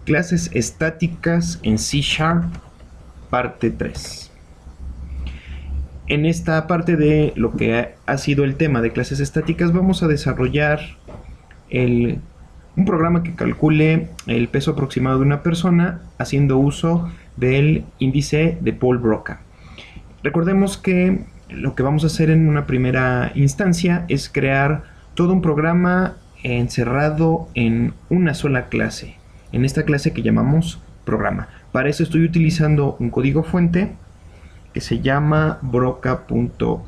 Clases estáticas en C#, parte 3. En esta parte de lo que ha sido el tema de clases estáticas, vamos a desarrollar un programa que calcule el peso aproximado de una persona haciendo uso del índice de Paul-Broca. Recordemos que lo que vamos a hacer en una primera instancia es crear todo un programa encerrado en una sola clase, en esta clase que llamamos programa. Para eso estoy utilizando un código fuente que se llama broca.cs.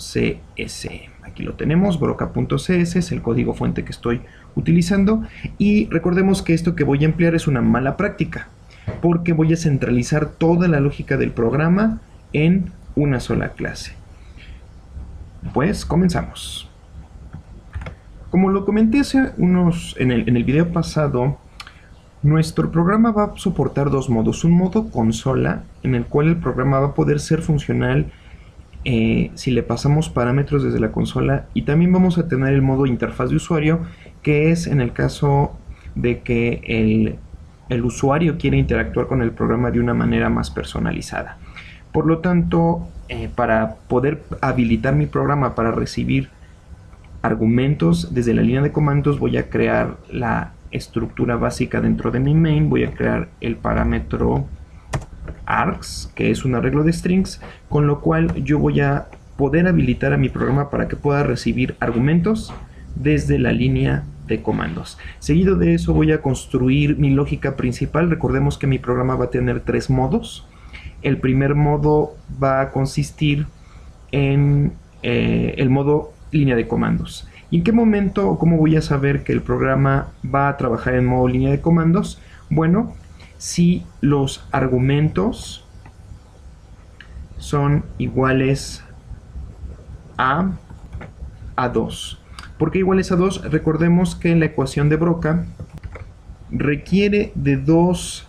Aquí lo tenemos, broca.cs es el código fuente que estoy utilizando, y recordemos que esto que voy a emplear es una mala práctica, porque voy a centralizar toda la lógica del programa en una sola clase. Pues comenzamos. Como lo comenté en el video pasado, nuestro programa va a soportar dos modos. Un modo consola, en el cual el programa va a poder ser funcional si le pasamos parámetros desde la consola, y también vamos a tener el modo interfaz de usuario, que es en el caso de que el usuario quiere interactuar con el programa de una manera más personalizada. Por lo tanto, para poder habilitar mi programa para recibir argumentos desde la línea de comandos, voy a crear la estructura básica dentro de mi main. Voy a crear el parámetro args, que es un arreglo de strings, con lo cual yo voy a poder habilitar a mi programa para que pueda recibir argumentos desde la línea de comandos. Seguido de eso voy a construir mi lógica principal. Recordemos que mi programa va a tener tres modos. El primer modo va a consistir en el modo línea de comandos. ¿Y en qué momento o cómo voy a saber que el programa va a trabajar en modo línea de comandos? Bueno, si los argumentos son iguales a 2. ¿Por qué iguales a 2? Recordemos que la ecuación de Broca requiere de dos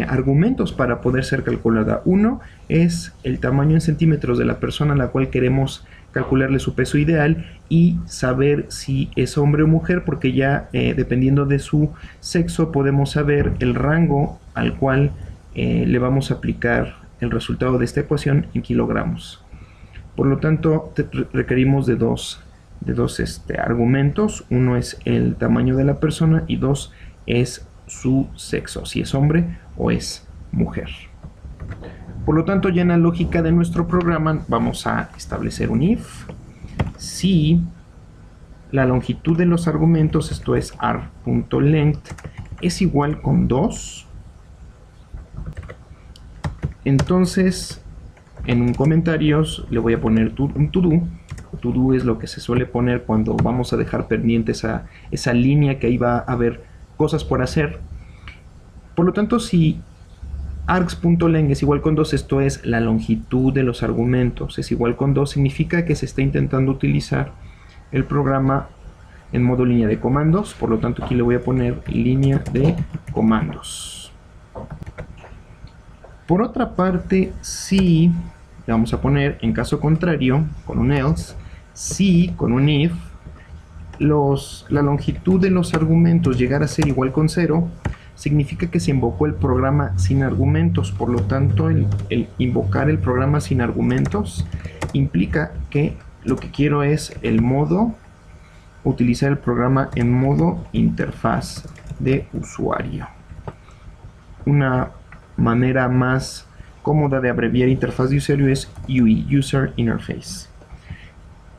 argumentos para poder ser calculada. Uno es el tamaño en centímetros de la persona a la cual queremos calcularle su peso ideal, y saber si es hombre o mujer, porque ya dependiendo de su sexo podemos saber el rango al cual le vamos a aplicar el resultado de esta ecuación en kilogramos. Por lo tanto, requerimos de dos argumentos. Uno es el tamaño de la persona y dos es su sexo, si es hombre o es mujer. Por lo tanto, ya en la lógica de nuestro programa vamos a establecer un if si la longitud de los argumentos, esto es arg.length, es igual con 2. Entonces, en un comentarios le voy a poner un to-do. To-do es lo que se suele poner cuando vamos a dejar pendiente esa línea que ahí va a haber cosas por hacer. Por lo tanto, si args.length es igual con 2, esto es la longitud de los argumentos, es igual con 2, significa que se está intentando utilizar el programa en modo línea de comandos. Por lo tanto, aquí le voy a poner línea de comandos. Por otra parte, si le vamos a poner en caso contrario con un else, si con un if la longitud de los argumentos llegara a ser igual con 0, significa que se invocó el programa sin argumentos. Por lo tanto, el invocar el programa sin argumentos implica que lo que quiero es utilizar el programa en modo interfaz de usuario. Una manera más cómoda de abreviar interfaz de usuario es UI, User Interface.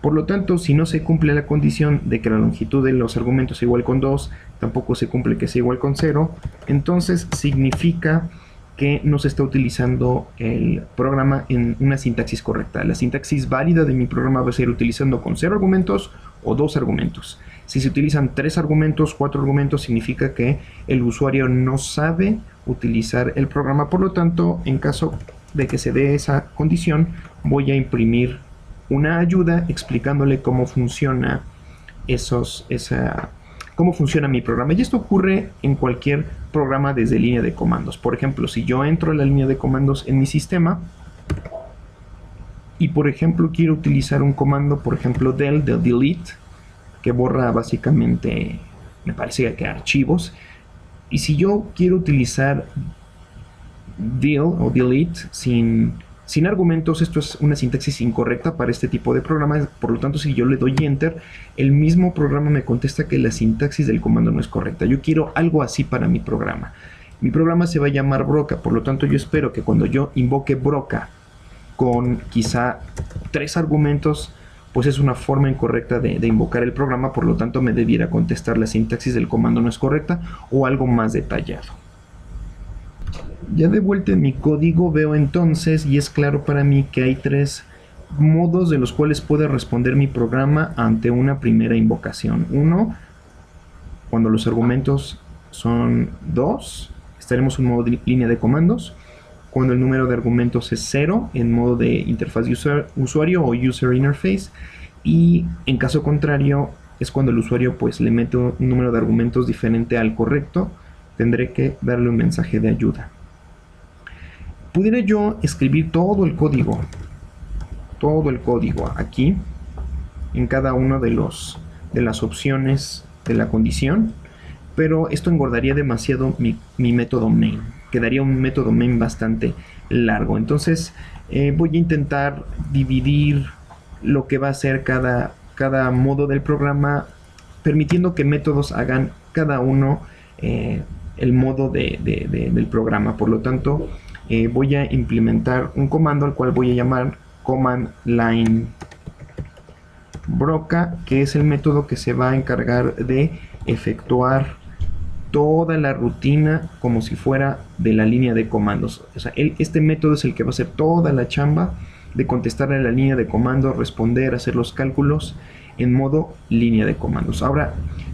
Por lo tanto, si no se cumple la condición de que la longitud de los argumentos sea igual con 2, tampoco se cumple que sea igual con 0, entonces significa que no se está utilizando el programa en una sintaxis correcta. La sintaxis válida de mi programa va a ser utilizando con 0 argumentos o 2 argumentos. Si se utilizan 3 argumentos, 4 argumentos, significa que el usuario no sabe utilizar el programa. Por lo tanto, en caso de que se dé esa condición, voy a imprimir una ayuda explicándole cómo funciona cómo funciona mi programa. Y esto ocurre en cualquier programa desde línea de comandos. Por ejemplo, si yo entro a la línea de comandos en mi sistema, y por ejemplo quiero utilizar un comando, por ejemplo del delete, que borra básicamente, me parece que archivos. Y si yo quiero utilizar del o delete sin argumentos, esto es una sintaxis incorrecta para este tipo de programas. Por lo tanto, si yo le doy enter, el mismo programa me contesta que la sintaxis del comando no es correcta. Yo quiero algo así para mi programa. Mi programa se va a llamar Broca, por lo tanto yo espero que cuando yo invoque Broca con quizá 3 argumentos, pues es una forma incorrecta de invocar el programa, por lo tanto me debiera contestar la sintaxis del comando no es correcta o algo más detallado. Ya de vuelta en mi código veo entonces, y es claro para mí, que hay 3 modos de los cuales puede responder mi programa ante una primera invocación. Uno, cuando los argumentos son 2, estaremos en modo línea de comandos. Cuando el número de argumentos es 0, en modo de interfaz de usuario o user interface. Y en caso contrario, es cuando el usuario pues le mete un número de argumentos diferente al correcto. Tendré que darle un mensaje de ayuda. Pudiera yo escribir todo el código aquí, en cada uno de las opciones de la condición, pero esto engordaría demasiado mi método main. Quedaría un método main bastante largo. Entonces voy a intentar dividir lo que va a ser cada modo del programa, permitiendo que métodos hagan cada uno el modo del programa. Por lo tanto, voy a implementar un comando al cual voy a llamar command line broca, que es el método que se va a encargar de efectuar toda la rutina como si fuera de la línea de comandos. O sea, este método es el que va a hacer toda la chamba de contestar a la línea de comandos, responder, hacer los cálculos en modo línea de comandos. Ahora,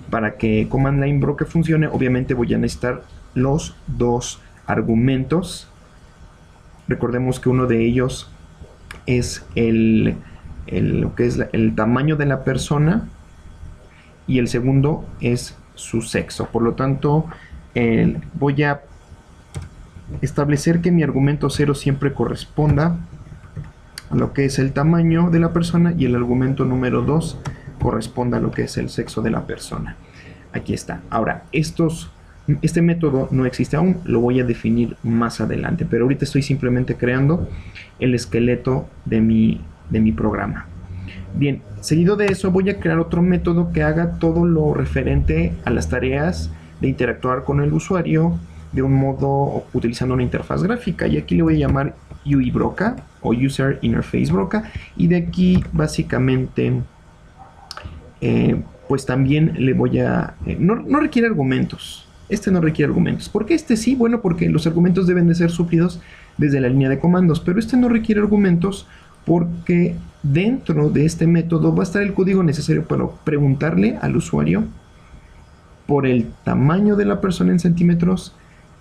para que command line broca funcione, obviamente voy a necesitar los 2 argumentos. Recordemos que uno de ellos es lo que es el tamaño de la persona, y el segundo es su sexo. Por lo tanto, voy a establecer que mi argumento 0 siempre corresponda a lo que es el tamaño de la persona, y el argumento número 2 corresponda a lo que es el sexo de la persona. Aquí está. Ahora, este método no existe aún, lo voy a definir más adelante, pero ahorita estoy simplemente creando el esqueleto de mi programa. Bien, seguido de eso voy a crear otro método que haga todo lo referente a las tareas de interactuar con el usuario de un modo utilizando una interfaz gráfica, y aquí le voy a llamar UI broca o User Interface broca, y de aquí básicamente pues también le voy a... no requiere argumentos. Este no requiere argumentos. ¿Por qué este sí? Bueno, porque los argumentos deben de ser suplidos desde la línea de comandos, pero este no requiere argumentos porque dentro de este método va a estar el código necesario para preguntarle al usuario por el tamaño de la persona en centímetros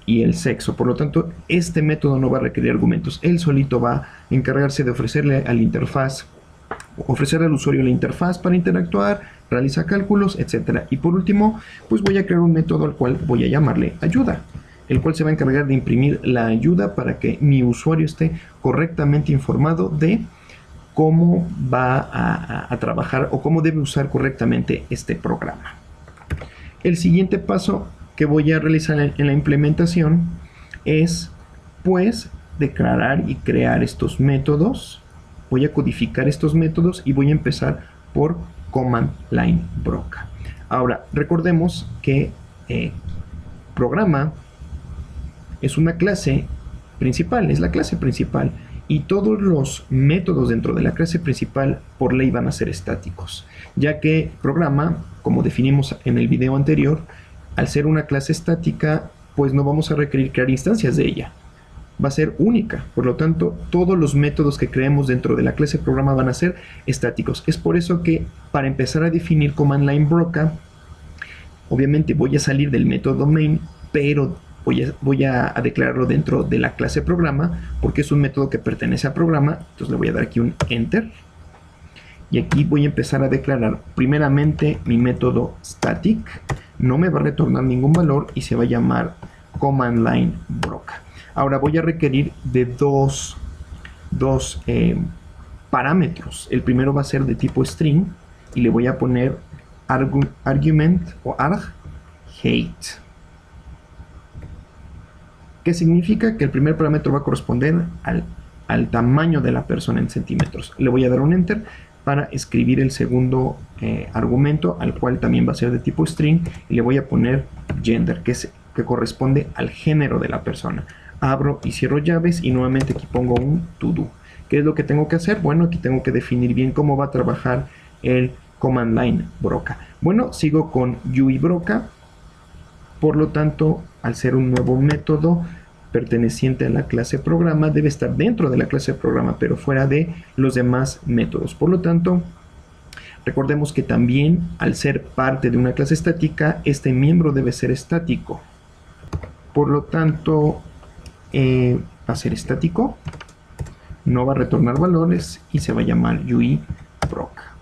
y el sexo. Por lo tanto, este método no va a requerir argumentos. Él solito va a encargarse de ofrecerle al usuario la interfaz para interactuar, realiza cálculos, etc. Y por último, pues voy a crear un método al cual voy a llamarle ayuda, el cual se va a encargar de imprimir la ayuda para que mi usuario esté correctamente informado de cómo va a trabajar o cómo debe usar correctamente este programa. El siguiente paso que voy a realizar en la implementación es pues declarar y crear estos métodos. Voy a codificar estos métodos y voy a empezar por command line broca. Ahora recordemos que programa es una clase principal, es la clase principal, y todos los métodos dentro de la clase principal por ley van a ser estáticos, ya que programa, como definimos en el video anterior, al ser una clase estática, pues no vamos a requerir crear instancias de ella, va a ser única. Por lo tanto, todos los métodos que creemos dentro de la clase programa van a ser estáticos. Es por eso que para empezar a definir command line broca, obviamente voy a salir del método main, pero voy a declararlo dentro de la clase programa, porque es un método que pertenece a programa. Entonces le voy a dar aquí un enter, y aquí voy a empezar a declarar primeramente mi método static. No me va a retornar ningún valor y se va a llamar command line broca. Ahora voy a requerir de dos parámetros. El primero va a ser de tipo string y le voy a poner argument o arg height, que significa que el primer parámetro va a corresponder al tamaño de la persona en centímetros. Le voy a dar un enter para escribir el segundo argumento, al cual también va a ser de tipo string, y le voy a poner gender, que corresponde al género de la persona. Abro y cierro llaves y nuevamente aquí pongo un to do. ¿Qué es lo que tengo que hacer? Bueno, aquí tengo que definir bien cómo va a trabajar el command line Broca. Bueno, sigo con UI Broca. Por lo tanto, al ser un nuevo método perteneciente a la clase programa, debe estar dentro de la clase programa, pero fuera de los demás métodos. Por lo tanto, recordemos que también, al ser parte de una clase estática, este miembro debe ser estático. Por lo tanto, va a ser estático, no va a retornar valores y se va a llamar UI Broca.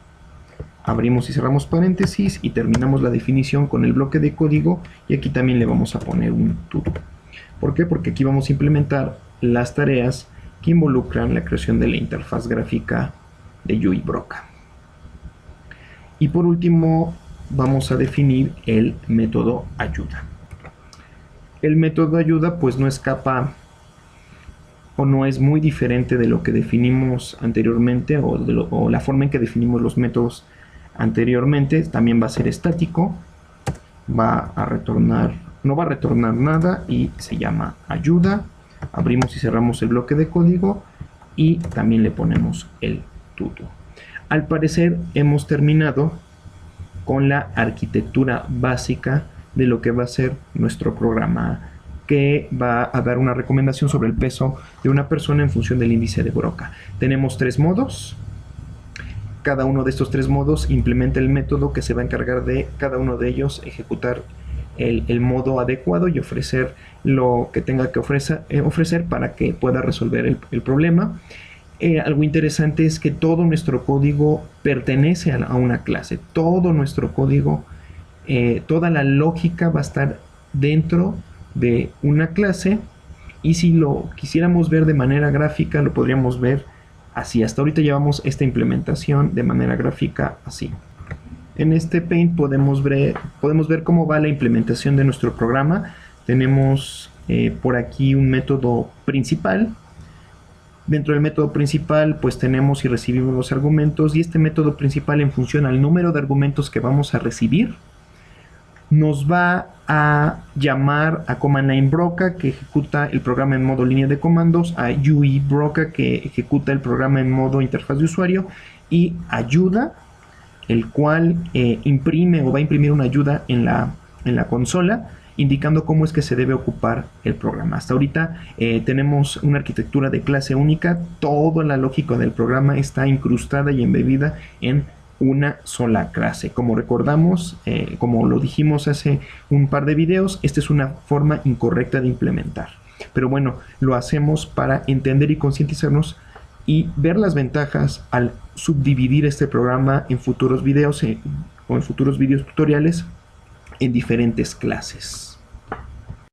Abrimos y cerramos paréntesis y terminamos la definición con el bloque de código, y aquí también le vamos a poner un to do. ¿Por qué? Porque aquí vamos a implementar las tareas que involucran la creación de la interfaz gráfica de UI Broca. Y por último vamos a definir el método ayuda. El método ayuda pues no escapa o no es muy diferente de lo que definimos anteriormente o la forma en que definimos los métodos anteriormente. También va a ser estático, no va a retornar nada y se llama ayuda. Abrimos y cerramos el bloque de código y también le ponemos el to do. Al parecer hemos terminado con la arquitectura básica de lo que va a ser nuestro programa, que va a dar una recomendación sobre el peso de una persona en función del índice de Broca. Tenemos 3 modos. Cada uno de estos 3 modos implementa el método que se va a encargar de cada uno de ellos ejecutar el modo adecuado y ofrecer lo que tenga que ofrecer para que pueda resolver el problema. Algo interesante es que todo nuestro código pertenece a una clase. Todo nuestro código, toda la lógica va a estar dentro de una clase, y si lo quisiéramos ver de manera gráfica lo podríamos ver así. Hasta ahorita llevamos esta implementación de manera gráfica así. En este Paint podemos ver cómo va la implementación de nuestro programa. Tenemos por aquí un método principal. Dentro del método principal pues tenemos y recibimos los argumentos, y este método principal, en función al número de argumentos que vamos a recibir, nos va a llamar a command line Broca, que ejecuta el programa en modo línea de comandos, a UI Broca, que ejecuta el programa en modo interfaz de usuario, y ayuda, el cual imprime o va a imprimir una ayuda en la consola, indicando cómo es que se debe ocupar el programa. Hasta ahorita tenemos una arquitectura de clase única. Toda la lógica del programa está incrustada y embebida en una sola clase. Como recordamos, como lo dijimos hace un par de videos, esta es una forma incorrecta de implementar. Pero bueno, lo hacemos para entender y concientizarnos y ver las ventajas al subdividir este programa en futuros videos o en futuros videos tutoriales en diferentes clases.